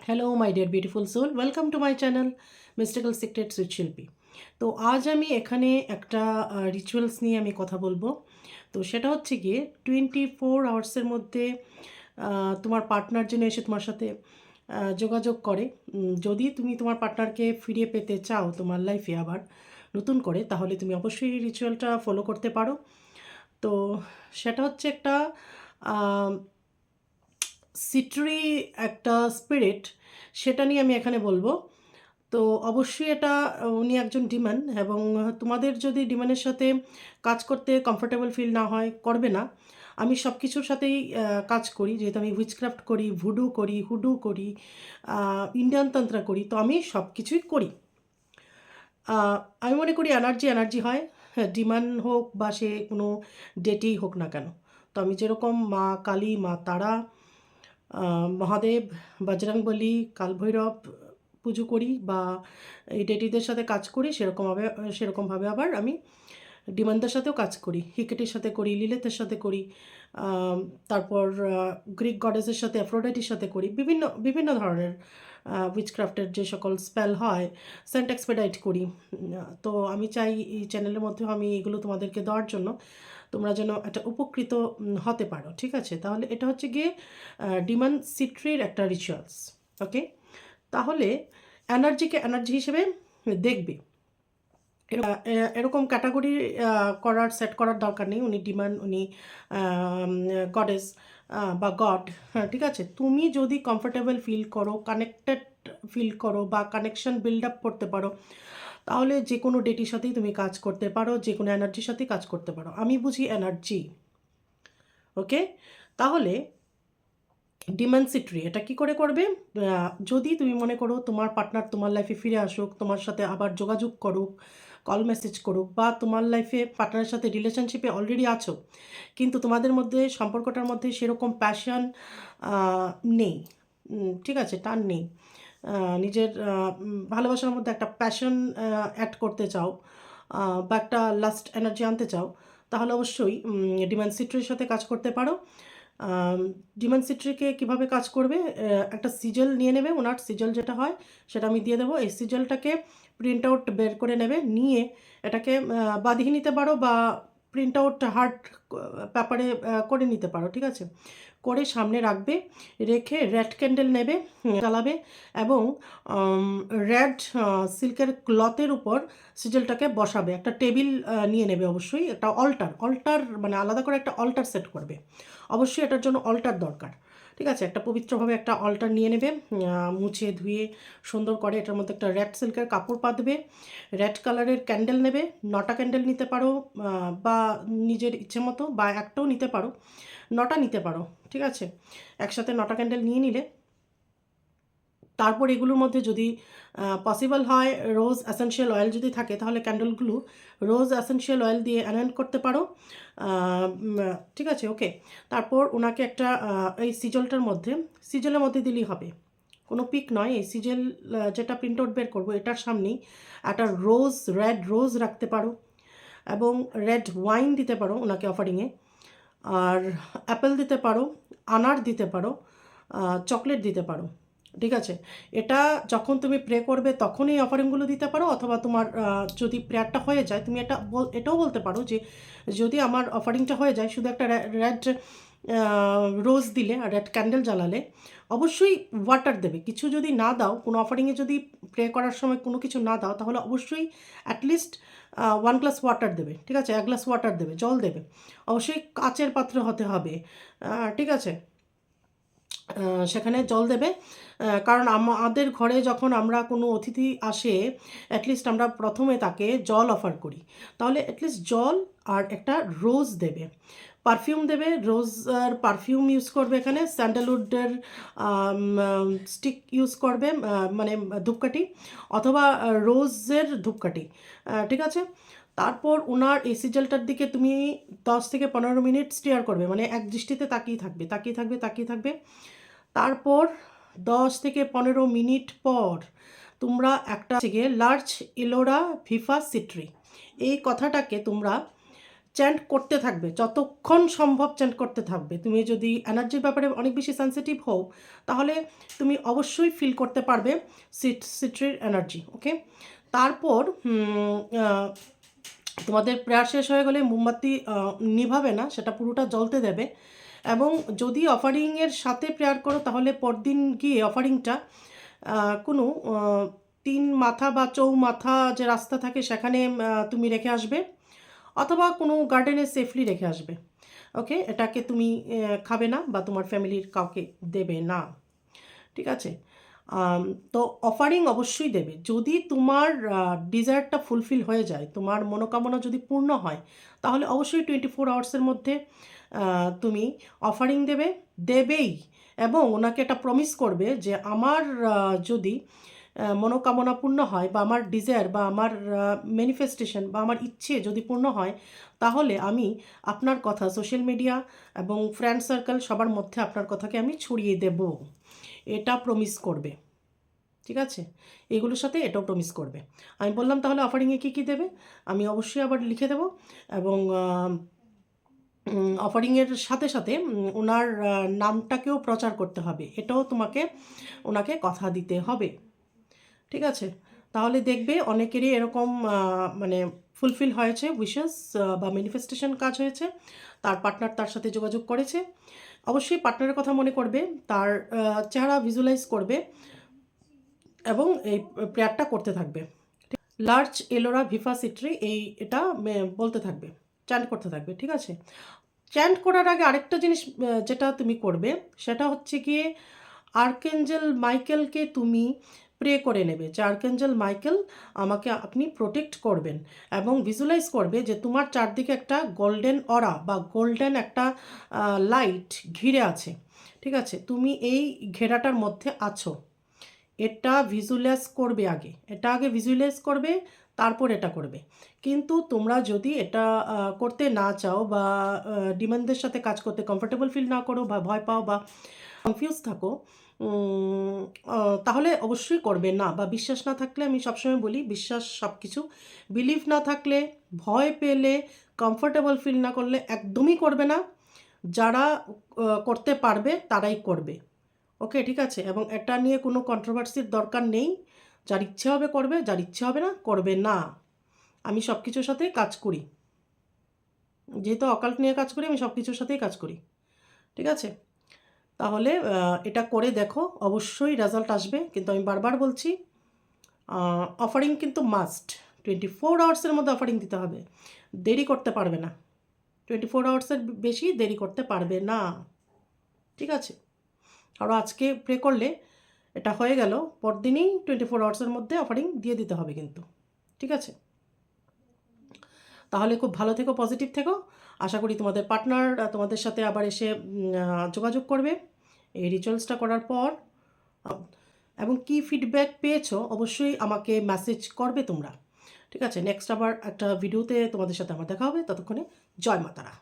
Hello my dear beautiful soul, welcome to my channel mystical secrets with Shilpi. তো আজ আমি এখানে একটা রিচুয়ালস নিয়ে আমি কথা বলবো। তো সেটা হচ্ছে গিয়ে 24 আওয়ার্সের মধ্যে তোমার পার্টনার যেন এসে তোমার সাথে যোগাযোগ করে। যদি তুমি তোমার পার্টনারকে ফিরিয়ে পেতে চাও তোমার লাইফে আবার নতুন করে, তাহলে তুমি অবশ্যই এই রিচুয়ালটা ফলো করতে পারো। তো সেটা হচ্ছে একটা সিট্রি একটা স্পিরিট, সেটা নিয়ে আমি এখানে বলবো। তো অবশ্যই এটা উনি একজন ডিমন, এবং তোমাদের যদি ডিমনের সাথে কাজ করতে কমফোর্টেবল ফিল না হয়, করবে না। আমি সব কিছুর সাথেই কাজ করি, যেহেতু আমি উইচক্রাফট করি, ভুডু করি, হুডু করি, ইন্ডিয়ান তন্ত্র করি, তো আমি সব কিছুই করি। আমি মনে করি এনার্জি এনার্জি হয়, হ্যাঁ, ডিমান হোক বা সে কোনো ডেটেই হোক না কেন। তো আমি যেরকম মা কালী, মা তারা, মহাদেব, বজরংবলী, কালভৈরব পুজো করি বা এই ডেটিদের সাথে কাজ করি, সেরকমভাবে আবার আমি ডিমানদের সাথেও কাজ করি, হিকেটির সাথে করি, লিলেথের সাথে করি, তারপর গ্রিক গডেসের সাথে, অ্যাফ্রোডাইটির সাথে করি, বিভিন্ন বিভিন্ন ধরনের উইচক্রাফটের যে সকল স্পেল হয়, সেন্ট এক্সপেডাইট করি। তো আমি চাই এই চ্যানেলের মধ্যেও আমি এগুলো তোমাদেরকে দেওয়ার জন্য, তোমরা যেন একটা উপকৃত হতে পারো। ঠিক আছে, তাহলে এটা হচ্ছে গিয়ে ডিমন সিট্রির একটা রিচুয়ালস। ওকে, তাহলে এনার্জিকে এনার্জি হিসেবে দেখবে। এরকম ক্যাটাগরি সেট করার দরকার নেই, উনি ডিমান, উনি গডেস বা গড। হ্যাঁ, ঠিক আছে, তুমি যদি কমফোর্টেবল ফিল করো, কানেক্টেড ফিল করো বা কানেকশন বিল্ড আপ করতে পারো, তাহলে যে কোনো ডেটির সাথেই তুমি কাজ করতে পারো, যে কোনো এনার্জির সাথেই কাজ করতে পারো। আমি বুঝি এনার্জি। ওকে, তাহলে ডিমেনসিট্রি এটা কি করে করবে? যদি তুমি মনে করো তোমার পার্টনার তোমার লাইফে ফিরে আসুক, তোমার সাথে আবার যোগাযোগ করুক, কল মেসেজ করুক, বা তোমার লাইফে পার্টনারের সাথে রিলেশনশিপে অলরেডি আছো, কিন্তু তোমাদের মধ্যে সম্পর্কটার মধ্যে সেরকম প্যাশন নেই, ঠিক আছে, টান নেই, নিজের ভালোবাসার মধ্যে একটা প্যাশন অ্যাড করতে চাও, বা একটা লাস্ট এনার্জি আনতে চাও, তাহলে অবশ্যই ডিমেনসিট্রির সাথে কাজ করতে পারো। ডিমান্ড সিট্রিকে কীভাবে কাজ করবে? একটা সিজল নিয়ে নেবে, ওনার সিজল যেটা হয় সেটা আমি দিয়ে দেবো। এই সিজলটাকে প্রিন্ট আউট বের করে নেবে, নিয়ে এটাকে বাঁধিয়ে নিতে পারো বা প্রিন্ট আউট হার্ড পেপারে করে নিতে পারো। ঠিক আছে, করে সামনে রাখবে, রেখে রেড ক্যান্ডেল নেবে, জ্বালাবে, এবং রেড সিল্কের ক্লথের উপর সিজলটাকে বসাবে। একটা টেবিল নিয়ে নেবে, অবশ্যই একটা অল্টার মানে আলাদা করে একটা অল্টার সেট করবে। অবশ্যই এটার জন্য অল্টার দরকার। ঠিক আছে, একটা পবিত্রভাবে একটা অল্টার নিয়ে নেবে, মুছে ধুয়ে সুন্দর করে এটার মধ্যে একটা রেড সিল্কের কাপড় পাতবে, রেড কালারের ক্যান্ডেল নেবে, 9টা ক্যান্ডেল নিতে পারো, বা নিজের ইচ্ছে মতো, বা একটাও নিতে পারো, 9টা নিতে পারো। ঠিক আছে, একসাথে 9টা ক্যান্ডেল নিয়ে নিলে, তারপর এগুলোর মধ্যে যদি পসিবল হয় রোজ অ্যাসেনশিয়াল অয়েল যদি থাকে, তাহলে ক্যান্ডেলগুলো রোজ অ্যাসেনশিয়াল অয়েল দিয়ে অ্যানোয়েন্ট করতে পারো। ঠিক আছে, ওকে। তারপর ওনাকে একটা এই সিজলের মধ্যে দিলেই হবে, কোনো পিক নয়। এই সিজল যেটা প্রিন্ট আউট বের করবো, এটার সামনেই একটা রেড রোজ রাখতে পারো, এবং রেড ওয়াইন দিতে পারো ওনাকে অফারিংয়ে, আর অ্যাপেল দিতে পারো, আনার দিতে পারো, চকলেট দিতে পারো। ঠিক আছে, এটা যখন তুমি প্রে করবে তখনই অফারিংগুলো দিতে পারো, অথবা তোমার যদি প্রেয়ারটা হয়ে যায়, তুমি এটাও বলতে পারো যে যদি আমার অফারিংটা হয়ে যায়, শুধু একটা রেড রোজ দিলে আর রেড ক্যান্ডেল জ্বালালে, অবশ্যই ওয়াটার দেবে। কিছু যদি না দাও, কোনো অফারিংয়ে যদি প্রে করার সময় কোনো কিছু না দাও, তাহলে অবশ্যই অ্যাটলিস্ট 1 গ্লাস ওয়াটার দেবে। ঠিক আছে, 1 গ্লাস ওয়াটার দেবে, জল দেবে, অবশ্যই কাচের পাত্র হতে হবে। ঠিক আছে, সেখানে জল দেবে, কারণ আমাদের ঘরে যখন আমরা কোনো অতিথি আসে, অ্যাটলিস্ট আমরা প্রথমে তাকে জল অফার করি, তাহলে অ্যাটলিস্ট জল আর একটা রোজ দেবে, পারফিউম দেবে, রোজ আর পারফিউম ইউজ করবে, এখানে স্যান্ডেলউডের স্টিক ইউজ করবে, মানে ধূপকাঠি, অথবা রোজের ধূপকাঠি। ঠিক আছে, তারপর ওনার এই সিজলটার দিকে তুমি 10 থেকে 15 মিনিট স্টিয়ার করবে, মানে এক দৃষ্টিতে তাকিয়ে থাকবে, তাকিয়ে থাকবে, তাকিয়ে থাকবে। তারপর 10 থেকে 15 মিনিট পর তোমরা একটা গিয়ে লার্জ ইলোরা ভিফা সিট্রি, এই কথাটাকে তোমরা চ্যান্ট করতে থাকবে, যতক্ষণ সম্ভব চ্যান্ট করতে থাকবে। তুমি যদি এনার্জির ব্যাপারে অনেক বেশি সেন্সিটিভ হও, তাহলে তুমি অবশ্যই ফিল করতে পারবে সিট্রির এনার্জি। ওকে, তারপর তোমাদের প্রেয়ার শেষ হয়ে গেলে মোমবাতি নিভাবে না, সেটা পুরোটা জ্বলতে দেবে। এবং যদি অফারিংয়ের সাথে প্রেয়ার করো, তাহলে পরদিন গিয়ে অফারিংটা কোনো 3 মাথা বা চৌমাথা যে রাস্তা থাকে সেখানে তুমি রেখে আসবে, অথবা কোনো গার্ডেনে সেফলি রেখে আসবে। ওকে, এটাকে তুমি খাবে না বা তোমার ফ্যামিলির কাউকে দেবে না, ঠিক আছে? তো অফারিং অবশ্যই দেবে। যদি তোমার ডিজায়ারটা ফুলফিল হয়ে যায়, তোমার মনোকামনা যদি পূর্ণ হয়, তাহলে অবশ্যই 24 আওয়ার্সের মধ্যে তুমি অফারিং দেবেই। এবং ওনাকে এটা প্রমিস করবে যে আমার যদি মনোকামনা পূর্ণ হয়, বা আমার ডিজায়ার বা আমার ম্যানিফেস্টেশন বা আমার ইচ্ছে যদি পূর্ণ হয়, তাহলে আমি আপনার কথা সোশ্যাল মিডিয়া এবং ফ্রেন্ড সার্কেল সবার মধ্যে আপনার কথাকে আমি ছড়িয়ে দেব। এটা প্রমিস করবে, ঠিক আছে? এগুলোর সাথে এটাও প্রমিস করবে। আমি বললাম তাহলে অফারিংয়ে কী কী দেবে, আমি অবশ্যই আবার লিখে দেব। এবং অফারিংয়ের সাথে সাথে ওনার নামটাকেও প্রচার করতে হবে, এটাও তোমাকে ওনাকে কথা দিতে হবে, ঠিক আছে? তাহলে দেখবে অনেকেরই এরকম মানে ফুলফিল হয়েছে উইশেস বা ম্যানিফেস্টেশন কাজ হয়েছে, তার পার্টনার তার সাথে যোগাযোগ করেছে। অবশ্যই পার্টনারের কথা মনে করবে, তার চেহারা ভিজুয়ালাইজ করবে এবং এই প্রেয়ারটা করতে থাকবে। লার্জ এলোরা ভিফা সিট্রি এটা বলতে থাকবে, চ্যান্ট করতে থাকবে, ঠিক আছে? চ্যান্ট করার আগে আরেকটা জিনিস যেটা তুমি করবে, সেটা হচ্ছে গিয়ে আর্কেঞ্জেল মাইকেলকে তুমি প্রে করে নেবে যে আর্কেঞ্জেল মাইকেল আমাকে আপনি প্রোটেক্ট করবেন, এবং ভিজুয়ালাইজ করবে যে তোমার চারদিকে একটা গোল্ডেন অরা বা গোল্ডেন একটা লাইট ঘিরে আছে, ঠিক আছে? তুমি এই ঘেরাটার মধ্যে আছো। এটা আগে ভিজুয়ালাইজ করবে, তারপর এটা করবে। কিন্তু তোমরা যদি এটা করতে না চাও, বা ডিমান্ডদের সাথে কাজ করতে কমফোর্টেবল ফিল না করো, বা ভয় পাও, বা কনফিউজ থাকো, তাহলে অবশ্যই করবে না। বা বিশ্বাস না থাকলে, আমি সবসময় বলি, বিশ্বাস সব কিছু, বিলিভ না থাকলে, ভয় পেলে, কমফোর্টেবল ফিল না করলে একদমই করবে না। যারা করতে পারবে তারাই করবে। ওকে, ঠিক আছে? এবং এটা নিয়ে কোনো কন্ট্রোভার্সির দরকার নেই। যার ইচ্ছে হবে করবে, যার ইচ্ছে হবে না করবে না। আমি সব কিছুর সাথেই কাজ করি, যেহেতু অকাল্ট নিয়ে কাজ করি, আমি সব কিছুর সাথেই কাজ করি, ঠিক আছে? তাহলে এটা করে দেখো, অবশ্যই রেজাল্ট আসবে। কিন্তু আমি বারবার বলছি, অফারিং কিন্তু মাস্ট। 24 আওয়ার্সের মধ্যে অফারিং দিতে হবে, দেরি করতে পারবে না। 24 আওয়ার্সের বেশি দেরি করতে পারবে না, ঠিক আছে? আরও আজকে প্রে করলে এটা হয়ে গেল, পরদিনই 24 আওয়ার্সের মধ্যে অফারিং দিয়ে দিতে হবে কিন্তু, ঠিক আছে? তাহলে খুব ভালো থেকো, পজিটিভ থেকো। আশা করি তোমাদের পার্টনার তোমাদের সাথে আবার এসে যোগাযোগ করবে এই রিচুয়ালসটা করার পর। এবং কি ফিডব্যাক পেয়েছো অবশ্যই আমাকে মেসেজ করবে তোমরা, ঠিক আছে? নেক্সট আবার একটা ভিডিওতে তোমাদের সাথে আমার দেখা হবে। ততক্ষণে জয় মাতারা।